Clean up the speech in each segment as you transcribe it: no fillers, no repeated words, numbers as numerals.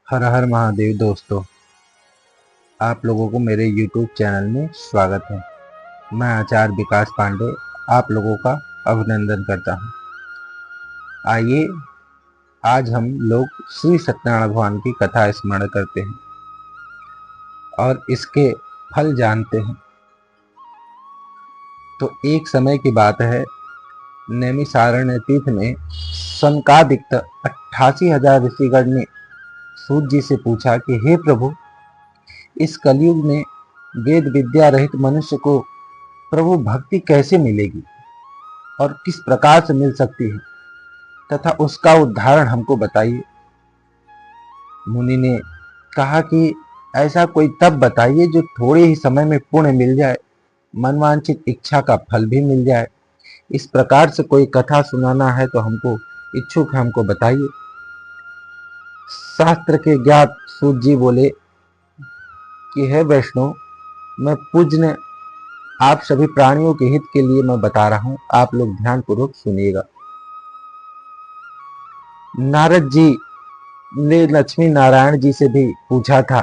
हर हर महादेव दोस्तों, आप लोगों को मेरे YouTube चैनल में स्वागत है। मैं आचार्य विकास पांडे आप लोगों का अभिनंदन करता हूं। आइए आज हम लोग श्री सत्यनारायण भगवान की कथा स्मरण करते हैं और इसके फल जानते हैं। तो एक समय की बात है, नैमिषारण्य तीर्थ में सनकादिक 88,000 ऋषिगण ने सूत जी से पूछा कि हे प्रभु, इस कलयुग में वेद विद्या रहित मनुष्य को प्रभु भक्ति कैसे मिलेगी और किस प्रकार से मिल सकती है तथा उसका उदाहरण हमको बताइए। मुनि ने कहा कि ऐसा कोई तप बताइए जो थोड़े ही समय में पुण्य मिल जाए, मनवांछित इच्छा का फल भी मिल जाए। इस प्रकार से कोई कथा सुनाना है तो हमको इच्छुक है, हमको बताइए। शास्त्र के ज्ञात सूत जी बोले कि हे वैष्णव, मैं पूज्य आप सभी प्राणियों के हित के लिए मैं बता रहा हूं, आप लोग ध्यान पूर्वक सुनिएगा। नारद जी ने लक्ष्मी नारायण जी से भी पूछा था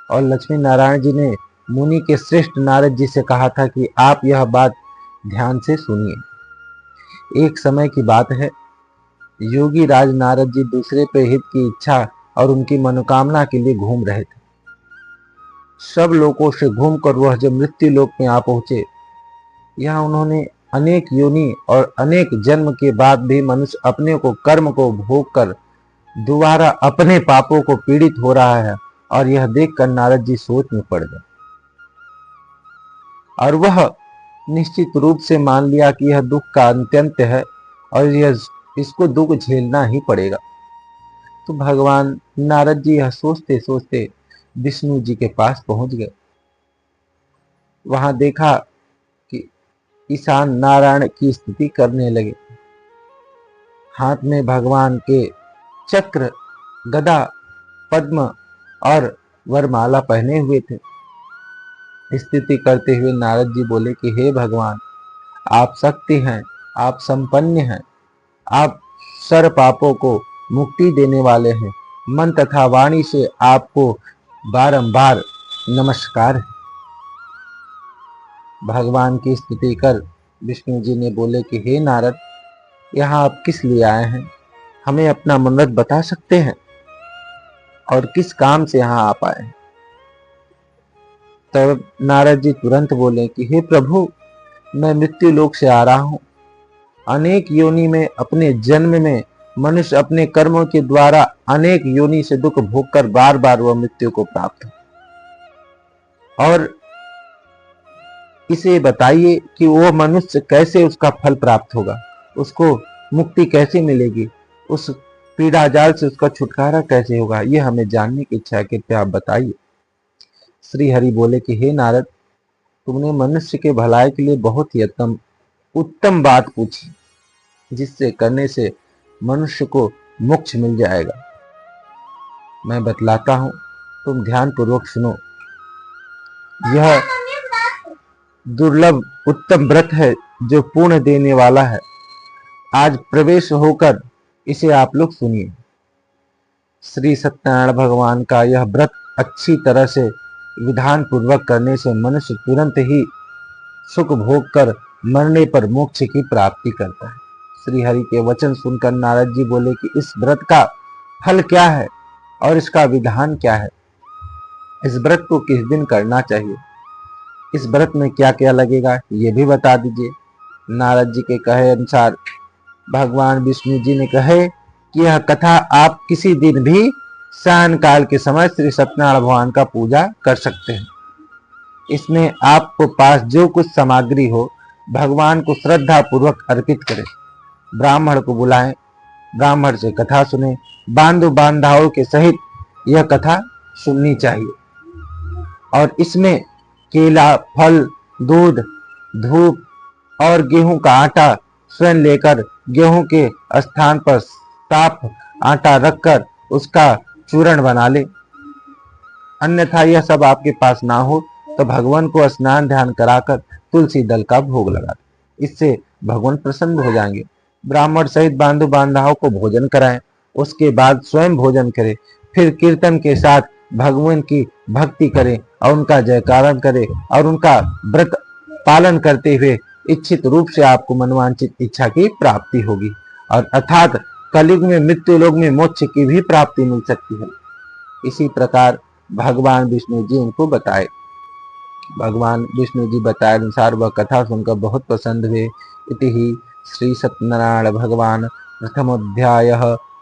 और लक्ष्मी नारायण जी ने मुनि के श्रेष्ठ नारद जी से कहा था कि आप यह बात ध्यान से सुनिए। एक समय की बात है, योगी राज नारद जी दूसरे पे हित की इच्छा और उनकी मनोकामना के लिए घूम रहे थे। सब लोगों से घूमकर वह जब मृत्यु लोक में आ पहुंचे, यहाँ उन्होंने अनेक योनि और अनेक जन्म के बाद भी मनुष्य अपने को कर्म को भोग कर दोबारा अपने पापों को पीड़ित हो रहा है और यह देखकर नारद जी सोच में पड़ गए और वह निश्चित रूप से मान लिया कि यह दुख का अंत्यंत है और इसको दुख झेलना ही पड़ेगा। तो भगवान नारद जी यह सोचते सोचते विष्णु जी के पास पहुंच गए। वहां देखा कि ईशान नारायण की स्तुति करने लगे। हाथ में भगवान के चक्र, गदा, पद्म और वरमाला पहने हुए थे। स्तुति करते हुए नारद जी बोले कि हे भगवान, आप शक्ति हैं, आप संपन्न हैं, आप सर्व पापों को मुक्ति देने वाले हैं। मन तथा वाणी से आपको बारंबार नमस्कार है। भगवान की स्तुति कर विष्णु जी ने बोले कि हे नारद, यहाँ आप किस लिए आए हैं? हमें अपना मनोरथ बता सकते हैं और किस काम से यहाँ आप आए हैं? तब नारद जी तुरंत बोले कि हे प्रभु, मैं मृत्यु लोक से आ रहा हूँ। अनेक योनि में अपने जन्म में मनुष्य अपने कर्मों के द्वारा अनेक योनि से दुख भोग कर बार बार वह मृत्यु को प्राप्त हो। और इसे बताइए कि वो मनुष्य कैसे उसका फल प्राप्त होगा, उसको मुक्ति कैसे मिलेगी, उस पीड़ा जाल से उसका छुटकारा कैसे होगा, ये हमें जानने की इच्छा है, कृपया आप बताइए। श्री हरि बोले कि हे नारद, तुमने मनुष्य के भलाई के लिए बहुत ही उत्तम बात पूछी, जिससे करने से मनुष्य को मोक्ष मिल जाएगा। मैं बतलाता हूं, तुम ध्यान पूर्वक सुनो। यह दुर्लभ उत्तम व्रत है जो पूर्ण देने वाला है। आज प्रवेश होकर इसे आप लोग सुनिए। श्री सत्यनारायण भगवान का यह व्रत अच्छी तरह से विधान पूर्वक करने से मनुष्य तुरंत ही सुख भोग कर मरने पर मोक्ष की प्राप्ति करता है। श्री हरि के वचन सुनकर नारद जी बोले कि इस व्रत का फल क्या है और इसका विधान क्या है? इस व्रत को किस दिन करना चाहिए? इस व्रत में क्या क्या लगेगा, ये भी बता दीजिए। नारद जी के कहे अनुसार भगवान विष्णु जी ने कहे कि यह कथा आप किसी दिन भी सायंकाल के समय श्री सत्यनारायण भगवान का पूजा कर सकते हैं। इसमें आपको पास जो कुछ सामग्री हो, भगवान को श्रद्धा पूर्वक अर्पित करें। ब्राह्मण को बुलाएं, ब्राह्मण से कथा सुने, बांधु बांधाओं के सहित यह कथा सुननी चाहिए। और इसमें केला, फल, दूध, धूप और गेहूं का आटा स्वयं लेकर गेहूं के स्थान पर साफ आटा रखकर उसका चूर्ण बना ले। अन्यथा यह सब आपके पास ना हो तो भगवान को स्नान ध्यान कराकर तुलसी दल का भोग लगा दे। इससे भगवान प्रसन्न हो जाएंगे। ब्राह्मण सहित बांधु बांधाओं को भोजन कराएं, उसके बाद स्वयं भोजन करें। फिर कीर्तन के साथ भगवान की भक्ति करें और उनका जयकारण करें और उनका व्रत पालन करते हुए इच्छित रूप से आपको मनवांचित इच्छा की प्राप्ति होगी और अर्थात कलयुग में मृत्यु लोक में मोक्ष की भी प्राप्ति मिल सकती है। इसी प्रकार भगवान विष्णु जी उनको बताए। भगवान विष्णु जी बताए अनुसार वह कथा सुनकर बहुत प्रसन्न हुए। इति ही श्री सत्यनारायण भगवान प्रथमोध्याय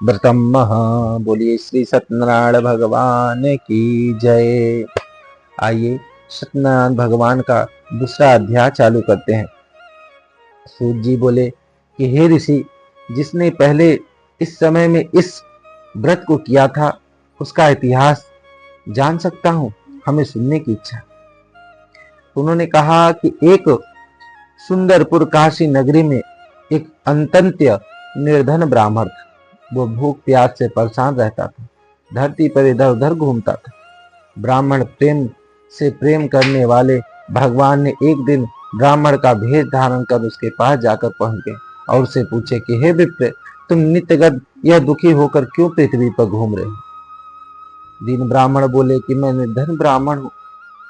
व्रतम। बोलिए श्री सत्यनारायण भगवान की जय। आइए सत्यनारायण भगवान का दूसरा अध्याय चालू करते हैं। सूत जी बोले कि हे ऋषि, जिसने पहले इस समय में इस व्रत को किया था उसका इतिहास जान सकता हूं, हमें सुनने की इच्छा। उन्होंने कहा कि एक सुंदरपुर काशी नगरी में एक अत्यंत निर्धन ब्राह्मण था। वो भूख प्यास से परेशान रहता था, धरती पर इधर उधर घूमता था। ब्राह्मण प्रेम से प्रेम करने वाले भगवान ने एक दिन ब्राह्मण का भेष धारण कर उसके पास जाकर पहुंच गए और उससे पूछे कि हे विप्र, तुम नित्यगत यह दुखी होकर क्यों पृथ्वी पर घूम रहे हो? दीन ब्राह्मण बोले कि मैं निर्धन ब्राह्मण हूँ,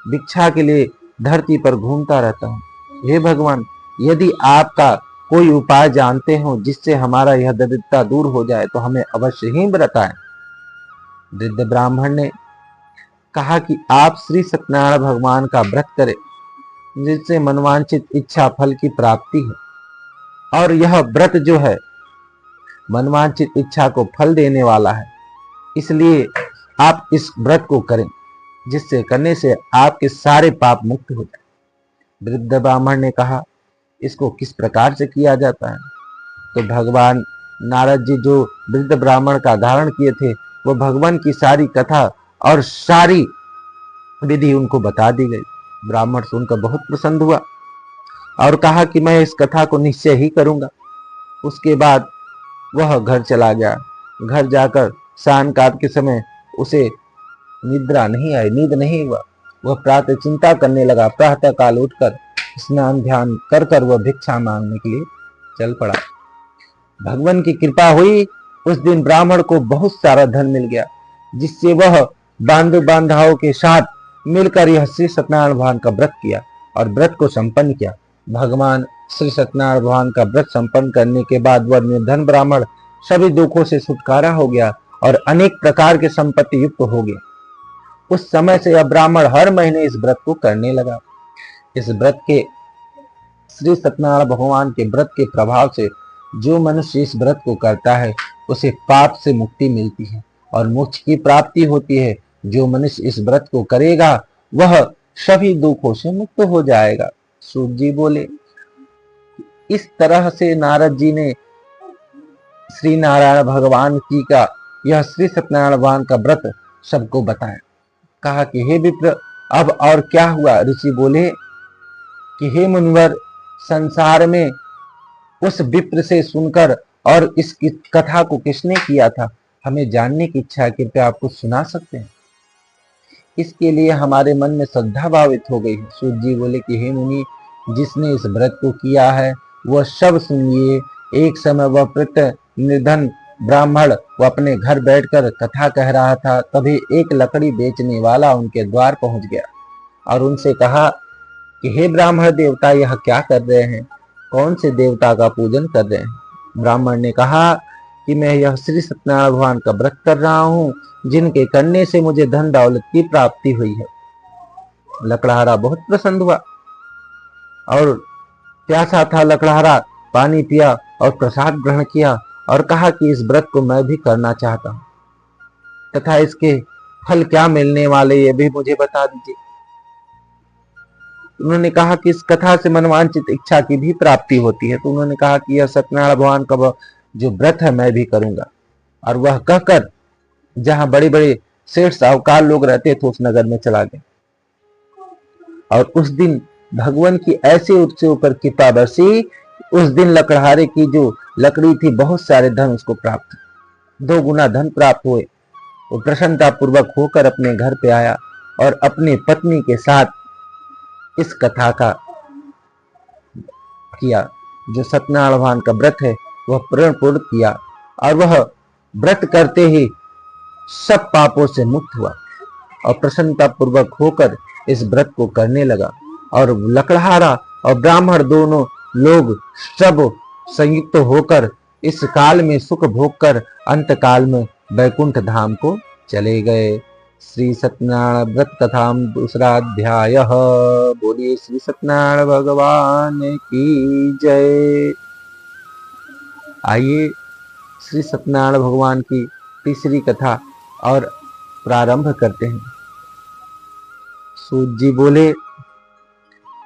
भिक्षा के लिए धरती पर घूमता रहता हूँ। हे भगवान, यदि आपका कोई उपाय जानते हो जिससे हमारा यह दरिद्रता दूर हो जाए तो हमें अवश्य ही बताएं। वृद्ध ब्राह्मण ने कहा कि आप श्री सत्यनारायण भगवान का व्रत करें, जिससे मनवांचित इच्छा फल की प्राप्ति है। और यह व्रत जो है मनवांचित इच्छा को फल देने वाला है, इसलिए आप इस व्रत को करें, जिससे करने से आपके सारे पाप मुक्त हो जाए। वृद्ध ब्राह्मण ने कहा, इसको किस प्रकार से किया जाता है? तो भगवान नारद जी जो वृद्ध ब्राह्मण का धारण किए थे, वो भगवान की सारी कथा और सारी विधि उनको बता दी गई। ब्राह्मण सुनकर बहुत प्रसन्न हुआ और कहा कि मैं इस कथा को निश्चय ही करूंगा। उसके बाद वह घर चला गया। घर जाकर शाम काल के समय उसे निद्रा नहीं आई, नींद नहीं हुआ। वह प्रातः चिंता करने लगा। प्रातः काल उठकर स्नान ध्यान कर कर वह भिक्षा मांगने के लिए चल पड़ा। भगवान की कृपा हुई, उस दिन ब्राह्मण को बहुत सारा धन मिल गया, जिससे वह बांधु बांधाओं के साथ मिलकर यह श्री सत्यनारायण भगवान का व्रत किया और व्रत को संपन्न किया। भगवान श्री सत्यनारायण भगवान का व्रत संपन्न करने के बाद वह निर्धन ब्राह्मण सभी दुखों से छुटकारा हो गया और अनेक प्रकार के संपत्ति युक्त हो गया। उस समय से यह ब्राह्मण हर महीने इस व्रत को करने लगा। इस व्रत के श्री सत्यनारायण भगवान के व्रत के प्रभाव से जो मनुष्य इस व्रत को करता है उसे पाप से मुक्ति मिलती है और मोक्ष की प्राप्ति होती है। जो मनुष्य इस व्रत को करेगा वह सभी दुखों से मुक्त हो जाएगा। सूत जी बोले, इस तरह से नारद जी ने श्री नारायण भगवान जी का यह श्री सत्यनारायण भगवान का व्रत सबको बताया। कहा कि हे विप्र, अब और क्या हुआ? ऋषि बोले कि हे मुनिवर, संसार में उस विप्र से सुनकर और इस कथा को किसने किया था, हमें जानने की इच्छा है। कृपया आप कुछ सुना सकते हैं? इसके लिए हमारे मन में श्रद्धा भावित हो गई है। सूत जी बोले कि हे मुनि, जिसने इस व्रत को किया है वह सब सुनिए। एक समय वह वृद्ध निर्धन ब्राह्मण वो अपने घर बैठकर कथा कह रहा था। तभी एक लकड़ी बेचने वाला उनके द्वार पहुंच गया और उनसे कहा कि हे ब्राह्मण देवता, यह क्या कर रहे हैं? कौन से देवता का पूजन कर रहे हैं? ब्राह्मण ने कहा कि मैं यह श्री सत्यनारायण भगवान का व्रत कर रहा हूँ, जिनके करने से मुझे धन दौलत की प्राप्ति हुई है। लकड़हारा बहुत प्रसन्न हुआ और प्यासा था। लकड़हारा पानी पिया और प्रसाद ग्रहण किया और कहा कि इस व्रत को मैं भी करना चाहता हूँ तथा इसके फल क्या मिलने वाले ये भी मुझे बता दीजिए। उन्होंने कहा कि इस कथा से मनवांचित इच्छा की भी प्राप्ति होती है। तो उन्होंने कहा कि यह सत्यनारायण भगवान का जो व्रत है मैं भी करूंगा। और वह कहकर जहां बड़े बड़े सेठ साहूकार लोग रहते थे उस नगर में चला गया। और उस दिन भगवान की ऐसे उससे ऊपर कृपा बरसी। उस दिन लकड़हारे की जो लकड़ी थी बहुत सारे धन उसको प्राप्त, 2 गुना धन प्राप्त हुए। वो प्रसन्नता पूर्वक होकर अपने घर पे आया और अपनी पत्नी के साथ इस कथा का किया। जो सत्यनारायण भगवान का व्रत है वह पूर्ण किया और वह व्रत करते ही सब पापों से मुक्त हुआ और प्रसन्नता पूर्वक होकर इस व्रत को करने लगा। और लकड़हारा और ब्राह्मण दोनों लोग सब संयुक्त होकर इस काल में सुख भोग कर अंत काल में वैकुंठ धाम को चले गए। श्री सत्यनारायण व्रत कथा दूसरा अध्याय। बोलिए श्री सत्यनारायण भगवान की जय। आइए श्री सत्यनारायण भगवान की तीसरी कथा और प्रारंभ करते हैं। सूत जी बोले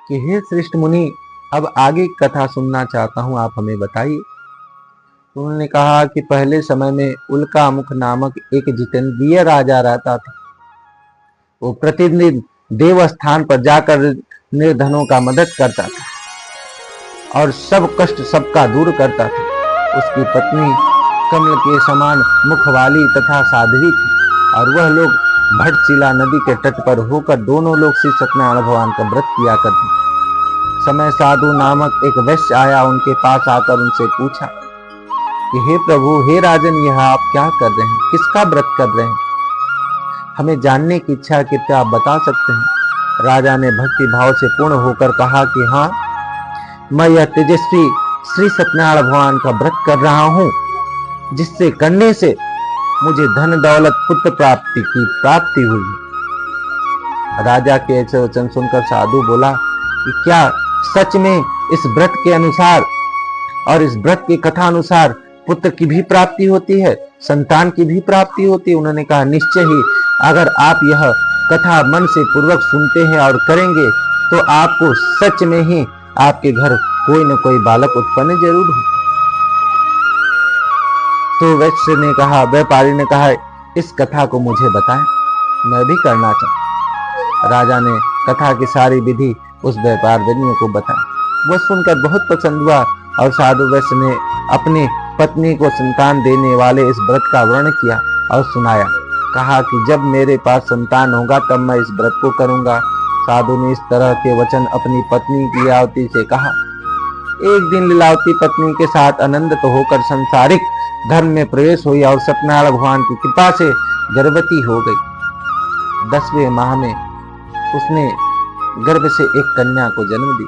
कि हे श्रेष्ठ मुनि, अब आगे कथा सुनना चाहता हूं, आप हमें बताइए। तो उन्होंने कहा कि पहले समय में उल्का मुख नामक एक जितेंद्रिय राजा रहता था। वो प्रतिदिन देव स्थान पर जाकर निर्धनों का मदद करता था और सब कष्ट सबका दूर करता था। उसकी पत्नी कमल के समान मुख वाली तथा साध्वी थी और वह लोग भटशिला नदी के तट पर होकर दोनों लोग श्री सत्यनारायण भगवान का व्रत किया करते। समय साधु नामक एक वैश्य आया, उनके पास आकर उनसे पूछा कि हे प्रभु, हे राजन, यह आप क्या कर रहे हैं, किसका व्रत कर रहे हैं? हमें जानने की इच्छा है, क्या आप बता सकते हैं? राजा ने भक्ति भाव से पूर्ण होकर कहा कि हाँ, मैं यह तेजस्वी श्री सत्यनारायण भगवान का व्रत कर रहा हूँ, जिससे करने से मुझे धन दौलत पुत्र प्राप्ति की प्राप्ति हुई। राजा के ऐसे वचन सुनकर साधु बोला कि क्या सच में इस व्रत के अनुसार और इस व्रत की कथा अनुसार पुत्र की भी प्राप्ति होती है, संतान की भी प्राप्ति होती है? उन्होंने कहा निश्चय ही, अगर आप यह कथा मन से पूर्वक सुनते हैं और करेंगे तो आपको सच में ही आपके घर कोई न कोई बालक उत्पन्न जरूर हो। तो वैश्य ने कहा, व्यापारी ने कहा, इस कथा को मुझे बताएं, मैं भी करना चाहता। राजा ने कथा की सारी विधि उस व्यापारियों को बताई। वह सुनकर बहुत पसंद हुआ और साधु वैश्य ने अपनी पत्नी को संतान देने वाले इस व्रत का वर्णन किया और सुनाया। कहा कि जब मेरे पास संतान होगा तब मैं इस व्रत को करूंगा। साधु ने इस तरह के वचन अपनी पत्नी लीलावती से कहा। एक दिन लीलावती पत्नी के साथ आनंदित होकर संसारिक धर्म में प्रवेश हुई और सत्यनारायण भगवान की कृपा से गर्भवती हो गई। 10वें माह में उसने गर्भ से एक कन्या को जन्म दी।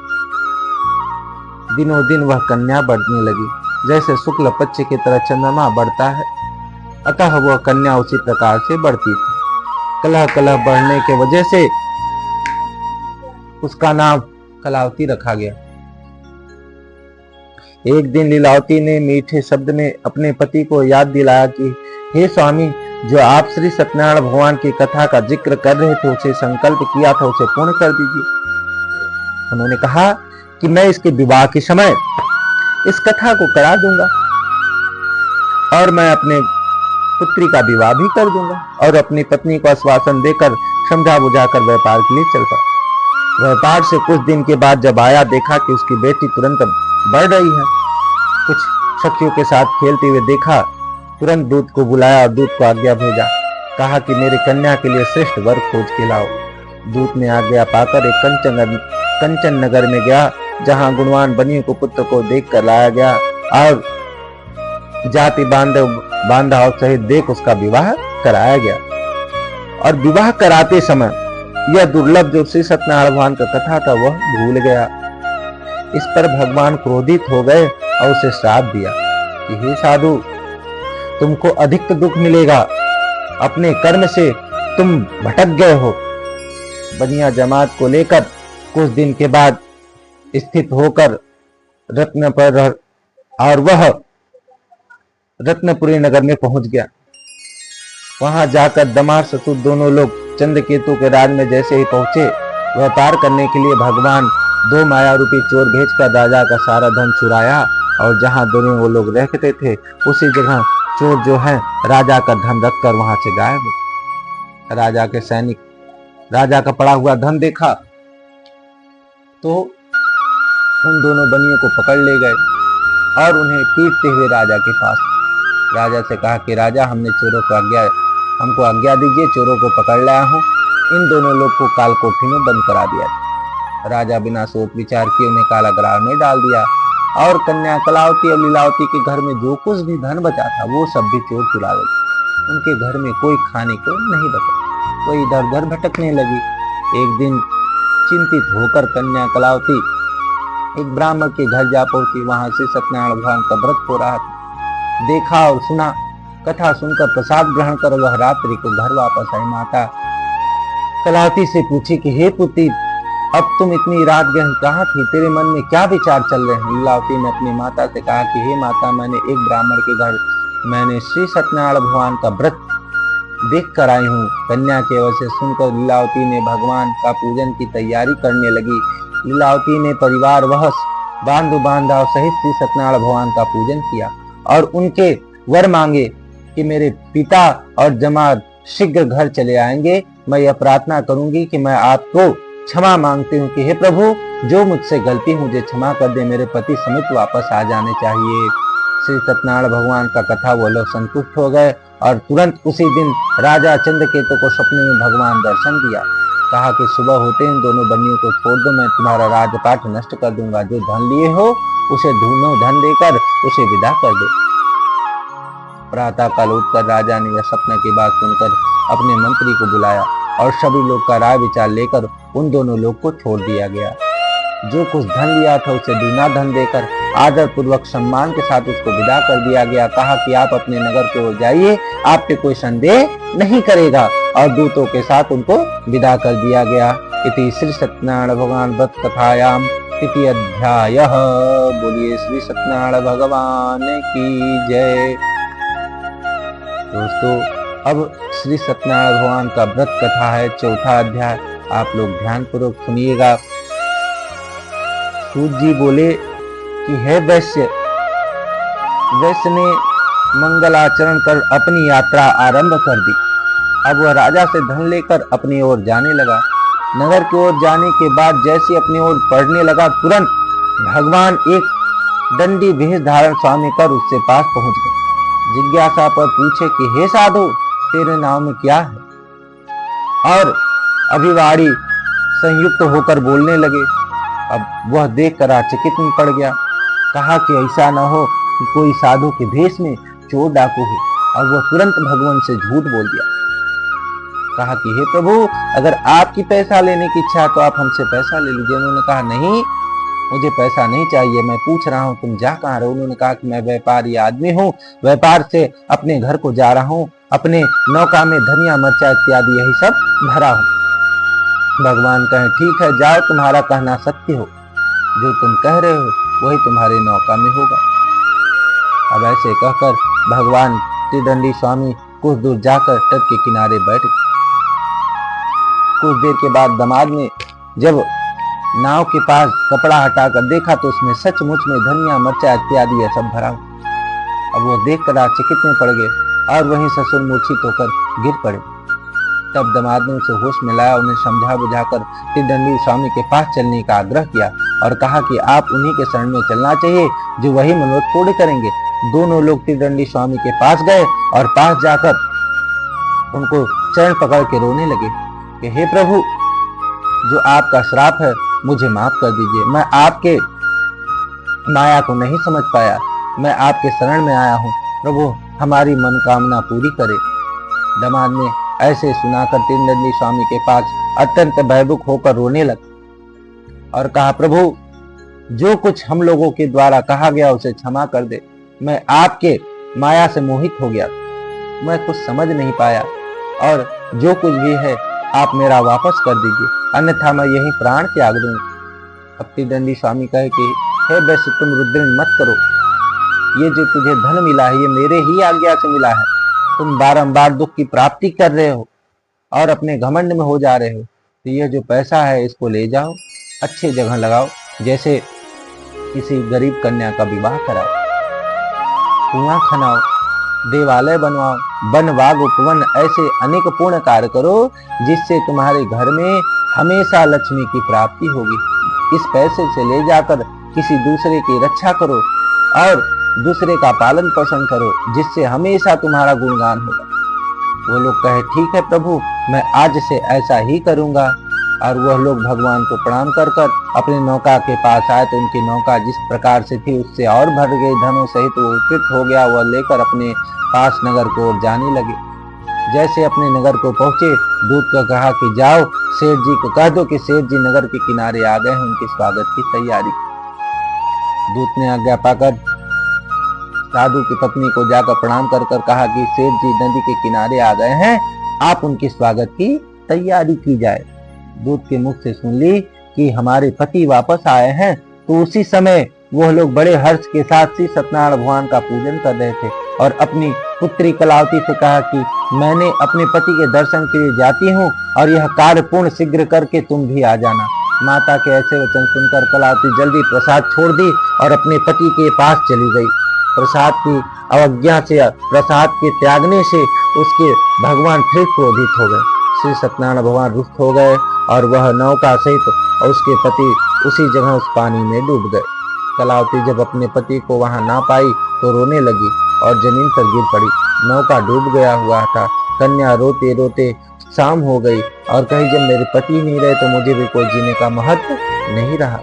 दिनों दिन वह कन्या बढ़ने लगी, जैसे शुक्ल पक्ष की तरह चंद्रमा बढ़ता है, अतः वह कन्या उसी प्रकार से बढ़ती थी। कलह कलह बढ़ने के वजह से उसका नाम कलावती रखा गया। एक दिन लीलावती ने मीठे शब्द में अपने पति को याद दिलाया कि हे स्वामी, जो आप श्री सत्यनारायण भगवान की कथा का जिक्र कर रहे थे, उसे संकल्प किया था, उसे पूर्ण कर दीजिए। उन्होंने कहा कि मैं इसके विवाह के समय इस कथा को करा दूंगा और मैं अपने पुत्री का विवाह भी कर दूंगा। और अपनी पत्नी को आश्वासन देकर समझा बुझाकर व्यापार के लिए चल पड़ा। व्यापार से कुछ दिन के बाद जब आया, देखा कि उसकी बेटी तुरंत बढ़ रही है। कुछ सखियों के साथ खेलते हुए देखा, तुरंत दूत को बुलाया और दूत को आज्ञा भेजा। कहा कि मेरी कन्या के लिए श्रेष्ठ वर खोज के लाओ। दूत ने आज्ञा पाकर एक कंचन नगर में गया, जहां गुणवान बनियों को पुत्र को देख कर लाया गया और जाति बांधव सहित देख उसका विवाह कराया गया। और विवाह कराते समय यह दुर्लभ जो श्री सत्यनारायण भगवान का कथा था वह भूल गया। इस पर भगवान क्रोधित हो गए और उसे श्राप दिया कि हे साधु, तुमको अधिक दुख मिलेगा, अपने कर्म से तुम भटक गए हो। बनिया जमात को लेकर कुछ दिन के बाद स्थित होकर रत्न पर और वह रत्नपुरी नगर में पहुंच गया। वहां जाकर दमार ससुर दोनों लोग चंद्रकेतु के राज में जैसे ही पहुंचे, व्यापार करने के लिए भगवान 2 माया रूपी चोर भेजकर राजा का सारा धन चुराया और जहां दोनों वो लोग रहते थे उसी जगह चोर जो है राजा का धन रखकर वहां से गायब हो। राजा के सैनिक राजा का पड़ा हुआ धन देखा तो उन दोनों बनियों को पकड़ ले गए और उन्हें पीटते हुए राजा के पास। राजा से कहा कि राजा, हमको आज्ञा दीजिए, चोरों को पकड़ लाया हूं। इन दोनों लोग को कालकोठरी में बंद करा दिया। राजा बिना सोच विचार किए उन्हें कारागृह में डाल दिया और कन्या कलावती और लीलावती के घर में जो कुछ भी धन बचा था वो सब भी चोर चुरा गए। उनके घर में कोई खाने को नहीं बचा। वह इधर उधर भटकने लगी। एक दिन चिंतित होकर कन्या कलावती एक ब्राह्मण के घर जा पहुंची। वहां से सत्यनारायण भगवान का व्रत हो रहा था। देखा और सुना। कथा सुनकर प्रसाद ग्रहण कर वह रात्रि को घर वापस आई। माता कलावती से पूछी कि हे पुत्री, अब तुम इतनी रात गहन कहाँ थी? तेरे मन में क्या विचार चल रहे हैं? लीलावती ने अपनी माता से कहा कि हे माता, मैंने एक ब्राह्मण के घर मैंने श्री सत्यनारायण भगवान का व्रत देख कर आई हूँ। कन्या के वजह सुनकर लीलावती ने भगवान का पूजन की तैयारी करने लगी। लीलावती ने परिवार वह बांधु बांधव सहित श्री सत्यनारायण भगवान का पूजन किया और उनके वर मांगे कि मेरे पिता और जमात शीघ्र घर चले आएंगे। मैं यह प्रार्थना करूंगी कि मैं आपको क्षमा मांगती हूँ कि हे प्रभु, जो मुझसे गलती मुझे क्षमा कर दे। मेरे पति समेत वापस आ जाने चाहिए। श्री सत्यनारायण भगवान का कथा वो लोग संतुष्ट हो गए और तुरंत उसी दिन राजा चंद्रकेतु को सपने में भगवान दर्शन दिया। कहा कि सुबह होते इन दोनों बन्नियों को छोड़ दो, मैं तुम्हारा राजपाट नष्ट कर दूंगा। जो धन लिए हो उसे ढूंढो, धन देकर उसे विदा कर दो। प्रातः काल उठकर राजा ने यह सपने की बात सुनकर अपने मंत्री को बुलाया और सभी लोग का राय विचार लेकर उन दोनों लोग को छोड़ दिया गया। जो कुछ धन लिया था उसे दूना धन देकर आदर पूर्वक सम्मान के साथ उसको विदा कर दिया गया। कहा कि आप अपने नगर की ओर जाइए, आप पे कोई संदेह नहीं करेगा, और दूतों के साथ उनको विदा कर दिया गया। इति श्री सत्यनारायण भगवान व्रत कथायाम तृतीय अध्याय। बोलिए श्री सत्यनारायण भगवान की जय। दोस्तों, अब श्री सत्यनारायण भगवान का व्रत कथा है, चौथा अध्याय। आप लोग ध्यान पूर्वक सुनिएगा। सूत जी बोले कि हे वैश्य, वैश्य ने मंगलाचरण कर अपनी यात्रा आरंभ कर दी। अब वह राजा से धन लेकर अपनी ओर जाने लगा। नगर की ओर जाने के बाद जैसे अपनी ओर पढ़ने लगा, तुरंत भगवान एक दंडी भेष धारण स्वामी कर उससे पास पहुंच गए। जिज्ञासा पर पूछे कि हे साधु, तेरे नाम में क्या है? और अभिवाड़ी संयुक्त होकर बोलने लगे। अब वह देखकर आश्चर्य में पड़ गया। कहा कि ऐसा न हो कि कोई साधु के भेष में चोर डाकू हो। अब वह तुरंत भगवान से झूठ बोल दिया। कहा कि हे प्रभु, अगर आपकी पैसा लेने की इच्छा है तो आप हमसे पैसा ले लीजिए। उन्होंने कहा नहीं, मुझे पैसा नहीं चाहिए, मैं पूछ रहा हूँ तुम जा कहाँ रहे हो? उन्होंने कहा कि मैं व्यापारी आदमी हूँ, व्यापार से अपने घर को जा रहा हूँ, अपने नौका में धनिया मिर्चा इत्यादि यही सब भरा हूँ। भगवान कहे ठीक है, जाओ, तुम्हारा कहना सत्य हो, जो तुम कह रहे हो वही तुम्हारे नौका में होगा। अब ऐसे कहकर भगवान त्रिदंडी स्वामी कुछ दूर जाकर तट के किनारे बैठ गए। कुछ देर के बाद दामाद ने जब नाव के पास कपड़ा हटाकर देखा तो उसमें सचमुच में धनिया मिर्चा इत्यादि यह सब भरा। अब वो देखकर आश्चर्य में पड़ गए और वहीं ससुर मूर्छित होकर गिर पड़े। तब दामाद ने उसे होश में लाया, उन्हें समझा बुझाकर त्रिदंडी स्वामी के पास चलने का आग्रह किया और कहा कि आप उन्हीं के शरण में चलना चाहिए जो वही मनोरथ पूर्ण करेंगे। दोनों लोग त्रिदंडी स्वामी के पास गए और पास जाकर उनको चरण पकड़ के रोने लगे कि हे प्रभु, जो आपका श्राप है मुझे माफ कर दीजिए। मैं आपके माया को नहीं समझ पाया, मैं आपके शरण में आया हूँ, प्रभु हमारी मनोकामना पूरी करे। दामाद ने ऐसे सुनाकर त्रिदंडी स्वामी के पास अत्यंत भयभीत होकर रोने लगा और कहा, प्रभु जो कुछ हम लोगों के द्वारा कहा गया उसे क्षमा कर दे। मैं आपके माया से मोहित हो गया, मैं कुछ समझ नहीं पाया, और जो कुछ भी है आप मेरा वापस कर दीजिए, अन्यथा मैं यही प्राण त्याग दूंगा। अब त्रिदंडी स्वामी कहे कि हे वैश्य, तुम रुद्रन मत करो, ये जो तुझे धन मिला है ये मेरे ही आज्ञा से मिला है। तुम बारंबार दुख की प्राप्ति कर रहे हो और अपने घमंड में हो जा रहे हो, तो ये जो पैसा है इसको ले जाओ, अच्छी जगह लगाओ, जैसे किसी गरीब कन्या का विवाह कराओ, कुआं खनाओ, देवालय बनवाओ, वन बाग उपवन ऐसे अनेक पूर्ण कार्य करो जिससे तुम्हारे घर में हमेशा लक्ष्मी की प्राप्ति होगी। इस पैसे से ले जाकर किसी दूसरे की रक्षा करो और दूसरे का पालन पोषण करो, जिससे हमेशा तुम्हारा गुणगान होगा। वो लोग कहे ठीक है प्रभु, मैं आज से ऐसा ही करूंगा। और वह लोग भगवान को प्रणाम कर कर अपने नौका के पास आए तो उनकी नौका जिस प्रकार से थी उससे और भर गई, धनों सहित वो उपयुक्त हो गया। वह लेकर अपने पास नगर को ओर जाने लगे। जैसे अपने नगर को पहुंचे, दूत को कहा कि जाओ सेठ जी को कह दो कि सेठ जी नगर के किनारे आ गए हैं, उनके स्वागत की तैयारी। दूत ने आज्ञा पाकर साधु की पत्नी को जाकर प्रणाम कर कहा कि सेठ जी नदी के किनारे आ गए हैं, आप उनके स्वागत की तैयारी की जाए। दूत के मुख से सुन ली कि हमारे पति वापस आए हैं, तो उसी समय वह लोग बड़े हर्ष के साथ श्री सत्यनारायण भगवान का पूजन कर रहे थे और अपनी पुत्री कलावती से कहा कि मैंने अपने पति के दर्शन के लिए जाती हूँ और यह कार्य पूर्ण शीघ्र करके तुम भी आ जाना। माता के ऐसे वचन सुनकर कलावती जल्दी प्रसाद छोड़ दी और अपने पति के पास चली गई। प्रसाद की अवज्ञा से, प्रसाद के त्यागने से उसके भगवान फिर क्रोधित हो गए। श्री सत्यनारायण भगवान रुष्ट हो गए और वह नौका सहित और उसके पति उसी जगह उस पानी में डूब गए। कलावती जब अपने पति को वहां ना पाई तो रोने लगी और जमीन पर गिर पड़ी। नौका डूब गया हुआ था। कन्या रोते रोते शाम हो गई और कही जब मेरे पति नहीं रहे तो मुझे भी कोई जीने का महत्व नहीं रहा,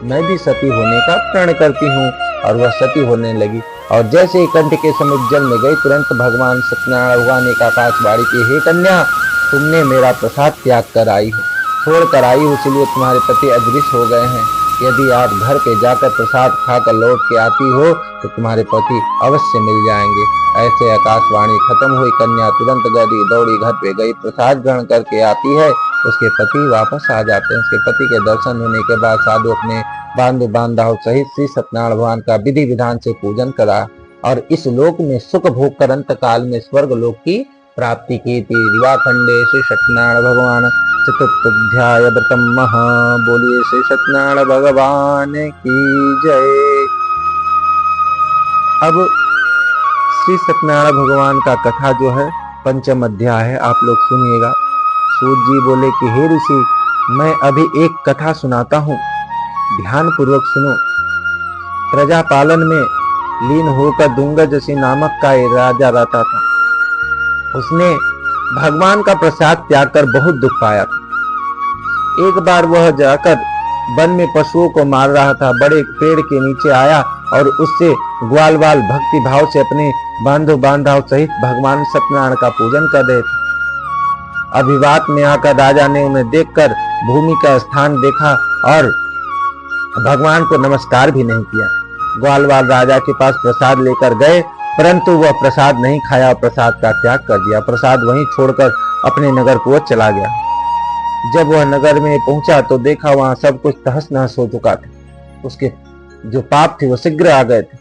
मैं भी सती होने का प्रण करती हूँ। और वह सती होने लगी और जैसे ही कंठ के समीप जल में गई, तुरंत भगवान सत्यनारायण भगवान ने आकाशवाणी की, हे कन्या, तुमने मेरा प्रसाद त्याग कर आई हो, छोड़ कर आई हो, इसलिए तुम्हारे पति अदृश्य हो गए हैं। यदि आप घर के जाकर प्रसाद खाकर लौट के आती हो तो तुम्हारे पति अवश्य मिल जाएंगे। ऐसे आकाशवाणी खत्म हुई। कन्या तुरंत दौड़ी घर पे गई, प्रसाद ग्रहण करके आती है, उसके पति वापस आ जाते हैं। उसके पति के दर्शन होने के बाद साधु अपने बांधु बांधव सहित श्री सत्यनारायण भगवान का विधि विधान से पूजन करा और इस लोक में सुख भोग कर अंत काल में स्वर्ग लोक की प्राप्ति की थी। दिवाखंडे श्री सत्यनारायण भगवान चतुर्थाध्याय व्रतम महा। बोलिए श्री सत्यनारायण भगवान की जय। अब श्री सत्यनारायण भगवान का कथा जो है पंचम अध्याय है, आप लोग सुनिएगा। सूत जी बोले कि हे ऋषि, मैं अभी एक कथा सुनाता हूँ, ध्यान पूर्वक सुनो। प्रजा पालन में लीन होकर दुंगजसी नामक का एक राजा रहता था। उसने भगवान का प्रसाद त्याग कर बहुत दुख पाया था। एक बार वह जाकर वन में पशुओं को मार रहा था। बड़े पेड़ के नीचे आया और उससे ग्वाल बाल भक्ति भाव से अपने बांधव बांधव सहित भगवान सत्यनारायण का पूजन कर रहे थे। अभिवात में आकर राजा ने उन्हें देखकर भूमि का स्थान देखा और भगवान को नमस्कार भी नहीं किया। ग्वाल बाल राजा के पास प्रसाद लेकर गए, परंतु वह प्रसाद नहीं खाया, प्रसाद का त्याग कर दिया। प्रसाद वहीं छोड़कर अपने नगर को चला गया। जब वह नगर में पहुंचा तो देखा वहां सब कुछ तहस नहस हो चुका था। उसके जो पाप थे वो शीघ्र आ गए थे।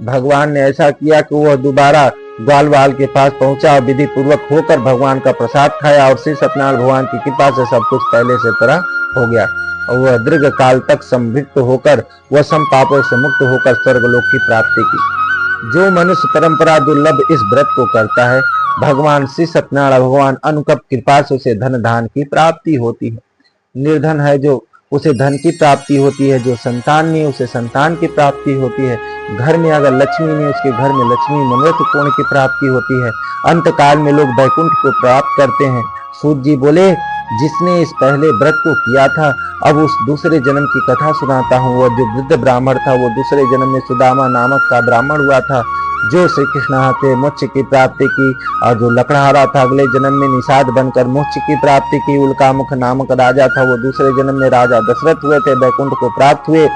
भगवान ने ऐसा किया कि वह दोबारा ग्वाल बाल के पास पहुंचा और विधि पूर्वक होकर भगवान का प्रसाद खाया और श्री सत्यनारायण भगवान की कृपा से सब कुछ पहले से तरह हो गया और वह दीर्घ काल तक समृद्ध होकर वह सम पापों से मुक्त होकर स्वर्गलोक की प्राप्ति की। जो मनुष्य परंपरा दुर्लभ इस व्रत को करता है, भगवान श्री सत्यनारायण भगवान अनुकंप कृपा से उसे धन धान की प्राप्ति होती है। निर्धन है जो उसे धन की प्राप्ति होती है, जो संतान नहीं उसे संतान की प्राप्ति होती है। घर में अगर लक्ष्मी नहीं उसके घर में लक्ष्मी मनोरथ पूर्ण की प्राप्ति होती है। अंत काल में लोग वैकुंठ को प्राप्त करते हैं। सूत जी बोले, जिसने इस पहले व्रत को किया था अब उस दूसरे जन्म की कथा सुनाता हूँ। वह जो वृद्ध ब्राह्मण था वो दूसरे जन्म में सुदामा नामक का ब्राह्मण हुआ था, जो श्री कृष्ण से मोक्ष की प्राप्ति की, और जो लकड़हारा था अगले जन्म में निषाद बनकर मोक्ष की प्राप्ति की। उल्कामुख नामक राजा था, वो दूसरे जन्म में राजा दशरथ हुए थे, वैकुंठ को प्राप्त हुए।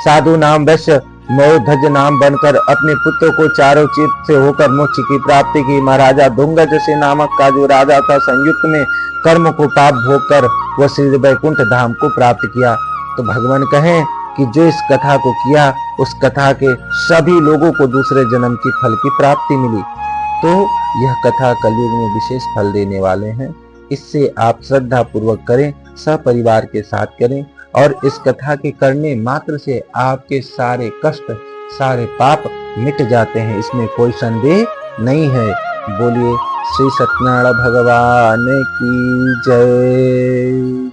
साधु नाम वैश्य मौध्वज नाम बनकर अपने पुत्रों को चारों चित से होकर मोक्ष की प्राप्ति की। महाराजा दुंगजसे नामक का जो राजा था, संयुक्त में कर्म को पाप भोग कर वह श्री वैकुंठ धाम को प्राप्त किया। तो भगवान कहें कि जो इस कथा को किया उस कथा के सभी लोगों को दूसरे जन्म की फल की प्राप्ति मिली। तो यह कथा कलयुग में विशेष फल देने वाले हैं। इससे आप श्रद्धा पूर्वक करें, सपरिवार के साथ करें और इस कथा के करने मात्र से आपके सारे कष्ट सारे पाप मिट जाते हैं, इसमें कोई संदेह नहीं है। बोलिए श्री सत्यनारायण भगवान की जय।